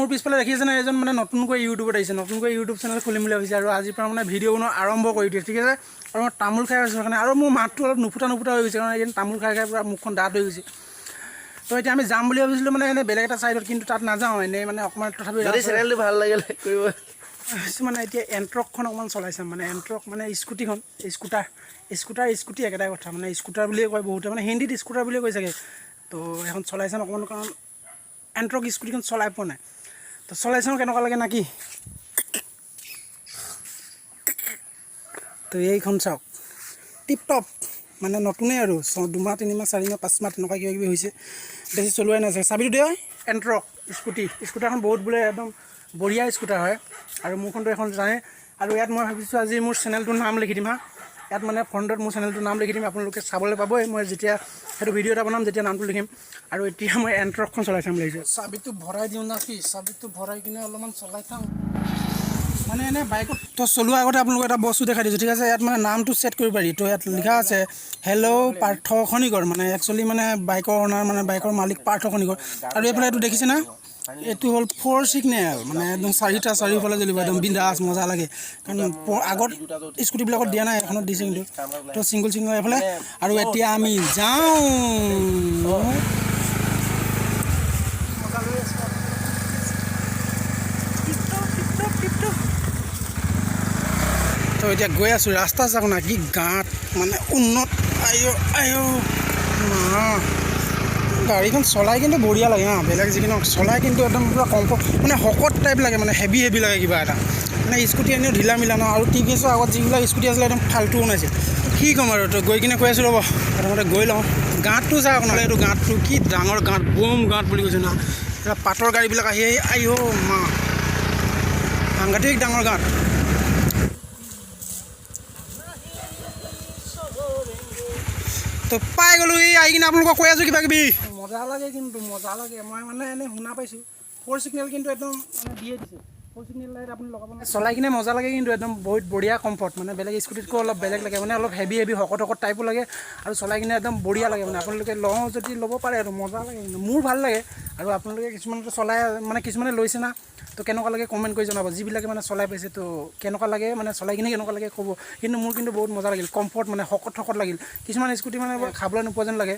মোৰ পিছফালে দেখি আছে না এজন মানে নতুনকৈ ইউটিউবত আহিছে নতুনকৈ ইউটিউব চেনেল খুলিম বুলি ভাবিছে আৰু আজিৰ পৰা মানে ভিডিঅ' বনোৱা আৰম্ভ কৰি দিয়ে ঠিক আছে আৰু মই তামোল খাই আছোঁ কাৰণে আৰু মোৰ মাতটো অলপ নুফুটা হৈ গৈছে কাৰণ এদিন তামোল খাই পুৰা মুখখন ডাঠ হৈ গৈছে তো এতিয়া আমি যাম বুলি ভাবিছিলোঁ মানে এনেই বেলেগ এটা ছাইডত কিন্তু তাত নাযাওঁ এনেই মানে অকণমান তথাপি চেনেলটো ভাল লাগিলে কৰিব মানে এতিয়া এণ্ট্ৰকখন অকণমান চলাই চাম মানে এণ্ট্ৰক মানে স্কুটিখন স্কুটি একেটাই কথা মানে স্কুটাৰ বুলিয়ে কয় বহুতে মানে হিন্দীত স্কুটাৰ বুলিয়ে কৈ চাগে তো এখন চলাই চাম অকণমান কাৰণ এণ্ট্ৰক স্কুটিখন চলাই পোৱা নাই তো চলাই চাওঁ কেনেকুৱা লাগে নাকি তো এইখন চাওক টিপ টপ মানে নতুনেই আৰু 2 মাহ 3 মাহ 4 মাহ 5 মাহ তেনেকুৱা কিবা কিবি হৈছে বেছি চলোৱাই নাই চাবিটো দিয়ে এণ্ট্ৰক স্কুটাৰখন বহুত বোলে একদম বঢ়িয়া স্কুটাৰ হয় আৰু মোৰখনতো এখন জানে আৰু ইয়াত মই ভাবিছোঁ আজি মোৰ চেনেলটোৰ নাম লিখি দিম হা ইয়াত মানে ফ্ৰণ্টত মোৰ চেনেলটোৰ নাম লিখি দিম আপোনালোকে চাবলৈ পাবই মই যেতিয়া সেইটো ভিডিঅ' এটা বনাম যেতিয়া নামটো লিখিম আৰু এতিয়া মই এণ্ট্ৰকখন চলাই চাম লাগিছোঁ চাবিটো ভৰাই দিওঁ না কি চাবিটো ভৰাই কিনে অলপমান চলাই চাওঁ মানে এনে বাইকত তো চলোৱাৰ আগতে আপোনালোকক এটা বস্তু দেখাই দিছোঁ ঠিক আছে ইয়াত মানে নামটো ছেট কৰিব পাৰি তো ইয়াত লিখা আছে হেল্ল' পাৰ্থ খনিকৰ মানে একচুৱেলি মানে বাইকৰ অনাৰ মানে বাইকৰ মালিক পাৰ্থ খনিকৰ আৰু এইফালে এইটো দেখিছে না এইটো হ'ল 4 ছিগনেল মানে একদম চাৰিওফালে জ্বলিব একদম বিন্দাছ মজা লাগে কাৰণ আগত স্কুটিবিলাকত দিয়া নাই এখনত দিছে কিন্তু তো ছিংগল এইফালে আৰু এতিয়া আমি যাওঁ তো এতিয়া গৈ আছোঁ ৰাস্তা চাওক না কি গাঁত মানে উন্নত গাড়ীখন চলাই কিন্তু বঢ়িয়া লাগে হা বেলেগ যিকোনো চলাই কিন্তু একদম পুৰা কমফৰ্ট মানে শকত টাইপ লাগে মানে হেভি লাগে কিবা এটা মানে স্কুটি এনেও ঢিলা মিলা ন আৰু টিভিএছৰ আগত যিবিলাক স্কুটি আছিলে একদম ফাল্টু বনাইছে কি ক'ম আৰু তো গৈ কিনে কৈ আছোঁ ৰ'ব প্ৰথমতে গৈ লওঁ গাঁতটো চাওক নহ'লে এইটো গাঁতটো কি ডাঙৰ গাঁত বোম গাঁত বুলি কৈছোঁ না এতিয়া পাতৰ গাড়ীবিলাক আহি মা সাংঘাতিক ডাঙৰ গাঁত তো পাই গ'লোঁ এই আহি কিনে আপোনালোকক কৈ আছোঁ কিবা কিবি মজা লাগে কিন্তু মজা লাগে মই মানে এনেই শুনা পাইছোঁ 4 ছিগনেল কিন্তু একদম মানে দিয়ে দিছে 4 ছিগনেল লাইট আপুনি লগাব মানে চলাই কিনে মজা লাগে কিন্তু একদম বহুত বঢ়িয়া কমফৰ্ট মানে বেলেগ স্কুটিতকৈ অলপ বেলেগ লাগে মানে অলপ হেভি শকত টাইপো লাগে আৰু চলাই কিনে একদম বঢ়িয়া লাগে মানে আপোনালোকে লওঁ যদি ল'ব পাৰে আৰু মজা লাগে কিন্তু মোৰ ভাল লাগে আৰু আপোনালোকে কিছুমানটো চলাই মানে কিছুমানে লৈছে না তো কেনেকুৱা লাগে কমেণ্ট কৰি জনাব যিবিলাকে মানে চলাই পাইছে তো কেনেকুৱা লাগে মানে চলাই কিনে কেনেকুৱা লাগে ক'ব কিন্তু মোৰ কিন্তু বহুত মজা লাগিল কমফৰ্ট মানে শকত লাগিল কিছুমান স্কুটি মানে খাবলৈ নোপোৱা যেন লাগে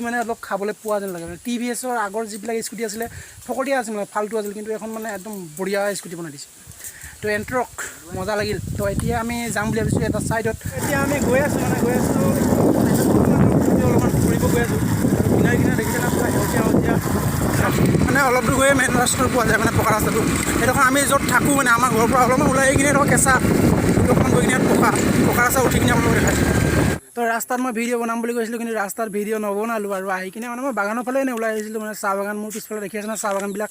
মানে অলপ খাবলৈ পোৱা যেন লাগে মানে টিভিএছৰ আগৰ যিবিলাক স্কুটি আছিলে ফকটীয়া আছিল মানে ফাল্টু আছিল কিন্তু এখন মানে একদম বঢ়িয়া স্কুটি বনাই দিছে তো এণ্ট্ৰক মজা লাগিল তো এতিয়া আমি যাম বুলি ভাবিছোঁ এটা ছাইডত এতিয়া আমি গৈ আছোঁ অলপমান ফুৰিব গৈ আছোঁ আৰু কিনাৰে দেখিছে না আপোনাৰ সেউজীয়া মানে অলপ দূৰ গৈয়ে মেইন ৰাস্তাটো পোৱা যায় মানে পকা ৰাস্তাটো সেইডোখৰ আমি য'ত থাকোঁ মানে আমাৰ ঘৰৰ পৰা অলপমান ওলাই আহি কিনে ধৰক কেঁচা অকণমান গৈ কিনে পকা ৰাস্তা উঠি কিনে আপোনালোকে দেখাইছোঁ তো ৰাস্তাত মই ভিডিঅ' বনাম বুলি কৈছিলোঁ কিন্তু ৰাস্তাত ভিডিঅ' নবনালোঁ আৰু আহি কিনে মানে মই বাগানৰ ফালে এনেই ওলাই আহিছিলোঁ মানে চাহ বাগান মোৰ পিছফালে দেখি আছে না চাহ বাগানবিলাক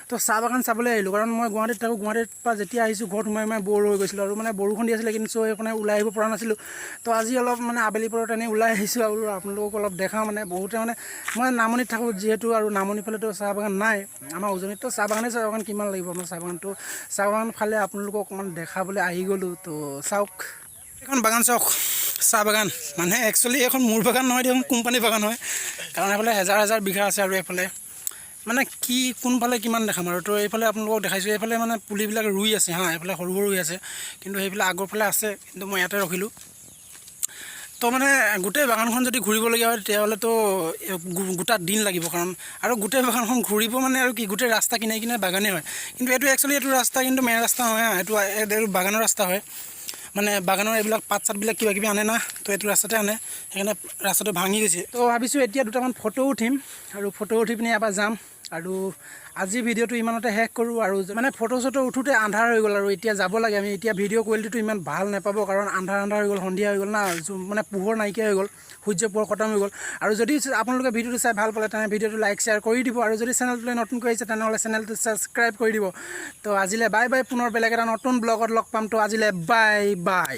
তো চাহ বাগান চাবলৈ আহিলোঁ কাৰণ মই গুৱাহাটীত থাকোঁ গুৱাহাটীৰ পৰা যেতিয়া আহিছোঁ ঘৰত সোমাই ব'ৰ হৈ গৈছিলোঁ আৰু মানে বৰষুণ দি আছিলে কিন্তু সেইকাৰণে ওলাই আহিব পৰা নাছিলোঁ তো আজি অলপ মানে আবেলি পৰত এনেই ওলাই আহিছোঁ আৰু আপোনালোকক অলপ দেখাওঁ মানে বহুতে মানে মই নামনিত থাকোঁ যিহেতু আৰু নামনি ফালেতো চাহ বাগান নাই আমাৰ উজনিততো চাহ বাগান কিমান লাগিব আমাৰ চাহ বাগান ফালে আপোনালোকক অকণমান দেখাবলৈ আহি গ'লোঁ তো চাওক এখন বাগান চাওক চাহ বাগান মানে একচুৱেলি এখন মোৰ বাগান নহয় দেখোন কোম্পানী বাগান হয় কাৰণ এইফালে হাজাৰ বিঘা আছে আৰু এইফালে মানে কি কোনফালে কিমান দেখাম আৰু তো এইফালে আপোনালোকক দেখাইছোঁ এইফালে মানে পুলিবিলাক ৰুই আছে হা এইফালে সৰু ৰুই আছে কিন্তু সেইফালে আগৰ ফালে আছে কিন্তু মই ইয়াতে ৰখিলোঁ তো মানে গোটেই বাগানখন যদি ঘূৰিবলগীয়া হয় তেতিয়াহ'লেতো গোটা দিন লাগিব কাৰণ আৰু গোটেই বাগানখন ঘূৰিব মানে আৰু কি গোটেই ৰাস্তা কিনাৰে বাগানেই হয় কিন্তু এইটো ৰাস্তা কিন্তু মেইন ৰাস্তা নহয় এইটো বাগানৰ ৰাস্তা হয় মানে বাগানৰ এইবিলাক পাত চাতবিলাক কিবা কিবি আনে না তো এইটো ৰাস্তাতে আনে সেইকাৰণে ৰাস্তাটো ভাঙি গৈছে তো ভাবিছোঁ এতিয়া দুটামান ফটো উঠিম আৰু ফটো উঠি পিনি এবাৰ যাম আৰু আজি ভিডিঅ'টো ইমানতে শেষ কৰোঁ আৰু মানে ফটো চটো উঠোঁতে আন্ধাৰ হৈ গ'ল আৰু এতিয়া যাব লাগে আমি এতিয়া ভিডিঅ' কোৱালিটিটো ইমান ভাল নাপাব কাৰণ আন্ধাৰ হৈ গ'ল সন্ধিয়া হৈ গ'ল না মানে পোহৰ নাইকিয়া হৈ গ'ল সূৰ্য পোহৰ খতম হৈ গ'ল আৰু যদি আপোনালোকে ভিডিঅ'টো চাই ভাল পালে তেনে ভিডিঅ'টো লাইক শ্বেয়াৰ কৰি দিব আৰু যদি চেনেলটোলৈ নতুনকৈ আহিছে তেনেহ'লে চেনেলটো ছাবস্ক্ৰাইব কৰি দিব তো আজিলৈ বাই পুনৰ বেলেগ এটা নতুন ব্লগত লগ পাম তো আজিলৈ বাই